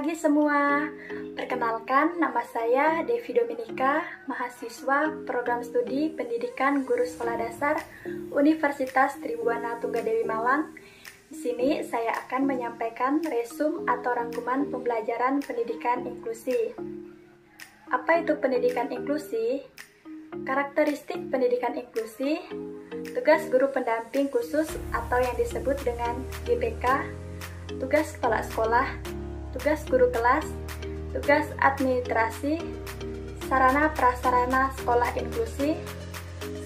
pagi semua. Perkenalkan, nama saya Devi Dominika, mahasiswa Program Studi Pendidikan Guru Sekolah Dasar Universitas Tribuana Tunggadewi Malang. Di sini saya akan menyampaikan resum atau rangkuman pembelajaran pendidikan inklusi. Apa itu pendidikan inklusi? Karakteristik pendidikan inklusi, tugas guru pendamping khusus atau yang disebut dengan GPK, tugas kepala sekolah, tugas guru kelas, tugas administrasi, sarana prasarana sekolah inklusi,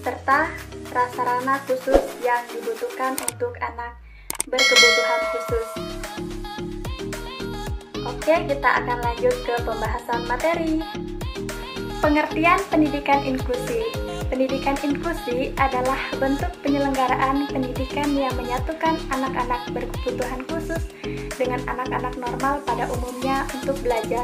serta prasarana khusus yang dibutuhkan untuk anak berkebutuhan khusus. Oke, kita akan lanjut ke pembahasan materi. Pengertian pendidikan inklusi. Pendidikan inklusi adalah bentuk penyelenggaraan pendidikan yang menyatukan anak-anak berkebutuhan khusus dengan anak-anak normal pada umumnya untuk belajar.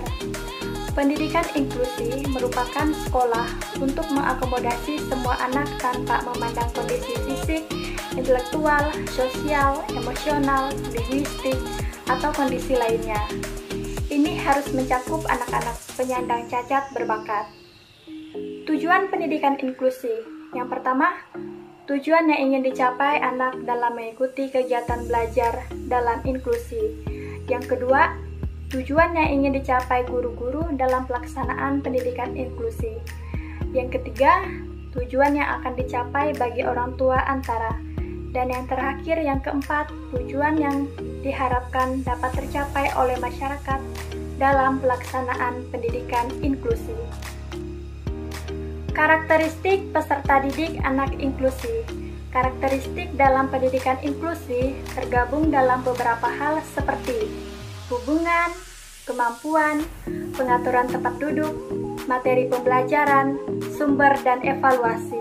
Pendidikan inklusi merupakan sekolah untuk mengakomodasi semua anak tanpa memandang kondisi fisik, intelektual, sosial, emosional, linguistik, atau kondisi lainnya. Ini harus mencakup anak-anak penyandang cacat berbakat. Tujuan pendidikan inklusi. Yang pertama, tujuan yang ingin dicapai anak dalam mengikuti kegiatan belajar dalam inklusi. Yang kedua, tujuan yang ingin dicapai guru-guru dalam pelaksanaan pendidikan inklusi. Yang ketiga, tujuan yang akan dicapai bagi orang tua antara. Dan yang terakhir, yang keempat, tujuan yang diharapkan dapat tercapai oleh masyarakat dalam pelaksanaan pendidikan inklusi. Karakteristik peserta didik anak inklusi. Karakteristik dalam pendidikan inklusi tergabung dalam beberapa hal seperti hubungan, kemampuan, pengaturan tempat duduk, materi pembelajaran, sumber dan evaluasi.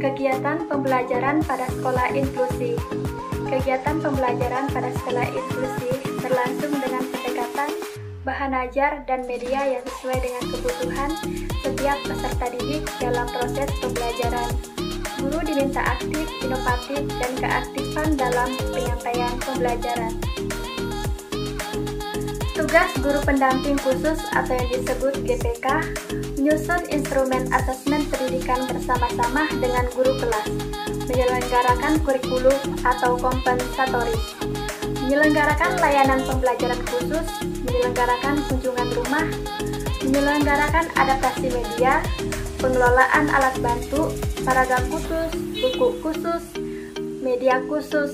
Kegiatan pembelajaran pada sekolah inklusi. Kegiatan pembelajaran pada sekolah inklusi berlangsung dengan pendekatan bahan ajar dan media yang sesuai dengan kebutuhan setiap peserta didik dalam proses pembelajaran. Guru diminta aktif, inovatif, dan keaktifan dalam penyampaian pembelajaran. Tugas guru pendamping khusus atau yang disebut GPK menyusun instrumen asesmen pendidikan bersama-sama dengan guru kelas, menyelenggarakan kurikulum atau kompensatoris, menyelenggarakan layanan pembelajaran khusus, menyelenggarakan kunjungan rumah, menyelenggarakan adaptasi media, pengelolaan alat bantu, seragam khusus, buku khusus, media khusus,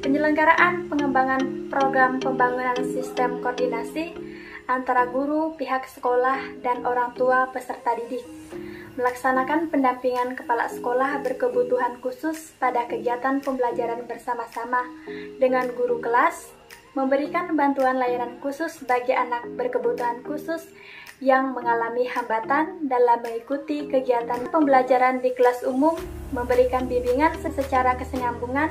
penyelenggaraan pengembangan program pembangunan sistem koordinasi antara guru, pihak sekolah, dan orang tua peserta didik, melaksanakan pendampingan kepala sekolah berkebutuhan khusus pada kegiatan pembelajaran bersama-sama dengan guru kelas, memberikan bantuan layanan khusus bagi anak berkebutuhan khusus yang mengalami hambatan dalam mengikuti kegiatan pembelajaran di kelas umum, memberikan bimbingan secara kesinambungan,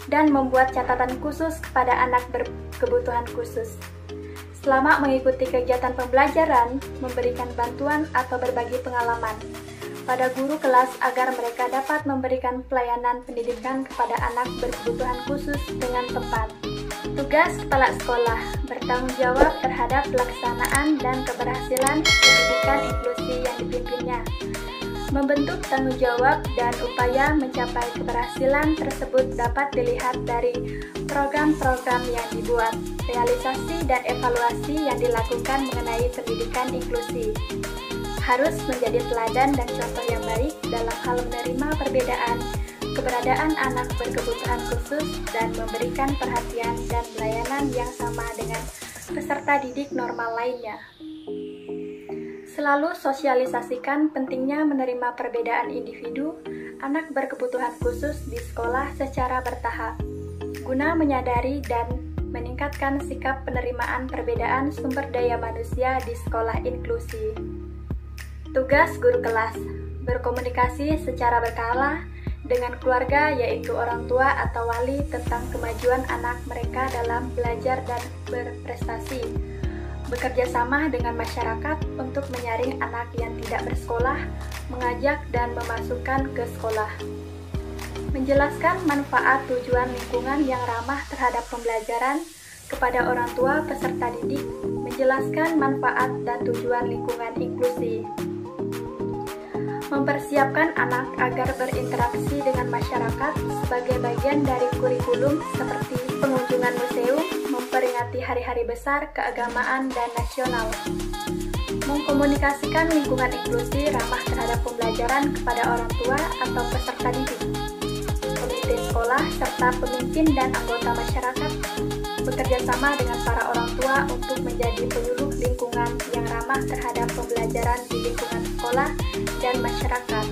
dan membuat catatan khusus kepada anak berkebutuhan khusus. Selama mengikuti kegiatan pembelajaran, memberikan bantuan atau berbagi pengalaman pada guru kelas agar mereka dapat memberikan pelayanan pendidikan kepada anak berkebutuhan khusus dengan tepat. Tugas kepala sekolah bertanggung jawab terhadap pelaksanaan dan keberhasilan pendidikan inklusi yang dipimpinnya. Membentuk tanggung jawab dan upaya mencapai keberhasilan tersebut dapat dilihat dari program-program yang dibuat, realisasi dan evaluasi yang dilakukan mengenai pendidikan inklusi. Harus menjadi teladan dan contoh yang baik dalam hal menerima perbedaan, keberadaan anak berkebutuhan khusus, dan memberikan perhatian dan pelayanan yang sama dengan peserta didik normal lainnya. Selalu sosialisasikan pentingnya menerima perbedaan individu anak berkebutuhan khusus di sekolah secara bertahap, guna menyadari dan meningkatkan sikap penerimaan perbedaan sumber daya manusia di sekolah inklusi. Tugas guru kelas berkomunikasi secara berkala dengan keluarga, yaitu orang tua atau wali, tentang kemajuan anak mereka dalam belajar dan berprestasi. Bekerja sama dengan masyarakat untuk menyaring anak yang tidak bersekolah, mengajak dan memasukkan ke sekolah. Menjelaskan manfaat tujuan lingkungan yang ramah terhadap pembelajaran, kepada orang tua peserta didik, menjelaskan manfaat dan tujuan lingkungan inklusi. Mempersiapkan anak agar berinteraksi dengan masyarakat sebagai bagian dari kurikulum seperti pengunjungan museum, memperingati hari-hari besar keagamaan dan nasional. Mengkomunikasikan lingkungan inklusi ramah terhadap pembelajaran kepada orang tua atau peserta didik, komite sekolah, serta pemimpin dan anggota masyarakat bekerja sama dengan para orang tua untuk menjadi penyuluh lingkungan yang ramah terhadap pembelajaran di lingkungan sekolah dan masyarakat.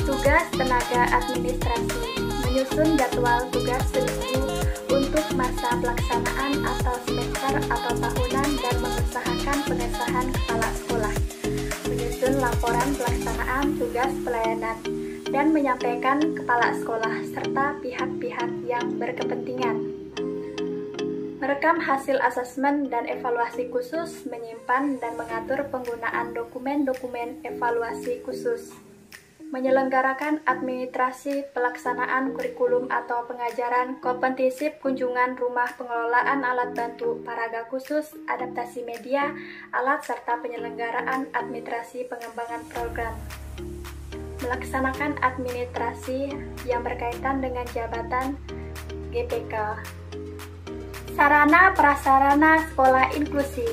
Tugas tenaga administrasi menyusun jadwal tugas seminggu untuk masa pelaksanaan atau semester atau tahunan dan mengusahakan pengesahan kepala sekolah, menyusun laporan pelaksanaan tugas pelayanan, dan menyampaikan kepala sekolah serta pihak-pihak yang berkepentingan. Merekam hasil asesmen dan evaluasi khusus, menyimpan dan mengatur penggunaan dokumen-dokumen evaluasi khusus. Menyelenggarakan administrasi pelaksanaan kurikulum atau pengajaran komprehensif, kunjungan rumah pengelolaan alat bantu paraga khusus, adaptasi media, alat, serta penyelenggaraan administrasi pengembangan program. Melaksanakan administrasi yang berkaitan dengan jabatan GPK. Sarana prasarana sekolah inklusi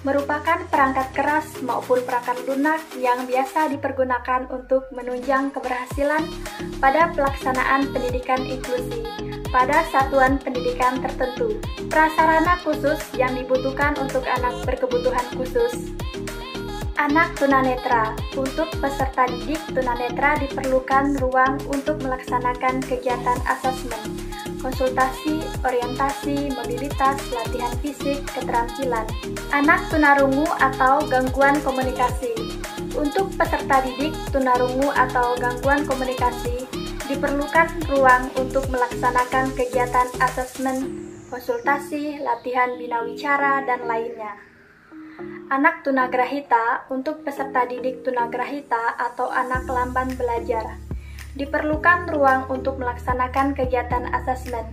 merupakan perangkat keras maupun perangkat lunak yang biasa dipergunakan untuk menunjang keberhasilan pada pelaksanaan pendidikan inklusi pada satuan pendidikan tertentu. Prasarana khusus yang dibutuhkan untuk anak berkebutuhan khusus. Anak tunanetra. Untuk peserta didik tunanetra diperlukan ruang untuk melaksanakan kegiatan asesmen, konsultasi, orientasi, mobilitas, latihan fisik, keterampilan. Anak tunarungu atau gangguan komunikasi. Untuk peserta didik tunarungu atau gangguan komunikasi, diperlukan ruang untuk melaksanakan kegiatan asesmen, konsultasi, latihan binawicara, dan lainnya. Anak tunagrahita. Untuk peserta didik tunagrahita atau anak lamban belajar, diperlukan ruang untuk melaksanakan kegiatan asesmen,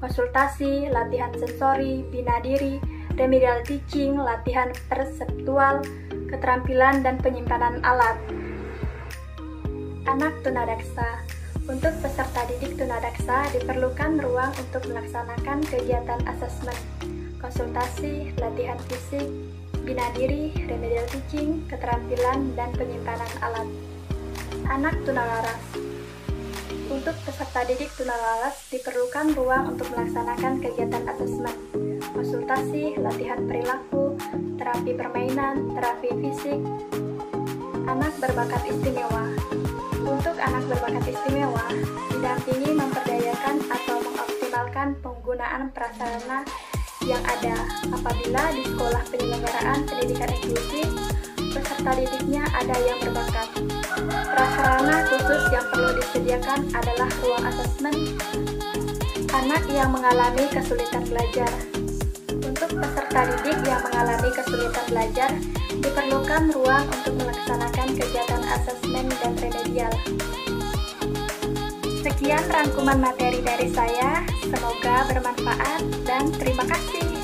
konsultasi, latihan sensori, bina diri, remedial teaching, latihan perseptual, keterampilan dan penyimpanan alat. Anak tunadaksa. Untuk peserta didik tunadaksa diperlukan ruang untuk melaksanakan kegiatan asesmen, konsultasi, latihan fisik, bina diri, remedial teaching, keterampilan dan penyimpanan alat. Anak tunalaras. Untuk peserta didik tunalaras diperlukan ruang untuk melaksanakan kegiatan asesmen, konsultasi, latihan perilaku, terapi permainan, terapi fisik. Anak berbakat istimewa. Untuk anak berbakat istimewa, didampingi memperdayakan atau mengoptimalkan penggunaan prasarana yang ada apabila di sekolah penyelenggaraan pendidikan inklusif peserta didiknya ada yang berbakat. Prasarana khusus yang perlu disediakan adalah ruang asesmen anak yang mengalami kesulitan belajar. Untuk peserta didik yang mengalami kesulitan belajar, diperlukan ruang untuk melaksanakan kegiatan asesmen dan remedial. Sekian rangkuman materi dari saya, semoga bermanfaat dan terima kasih.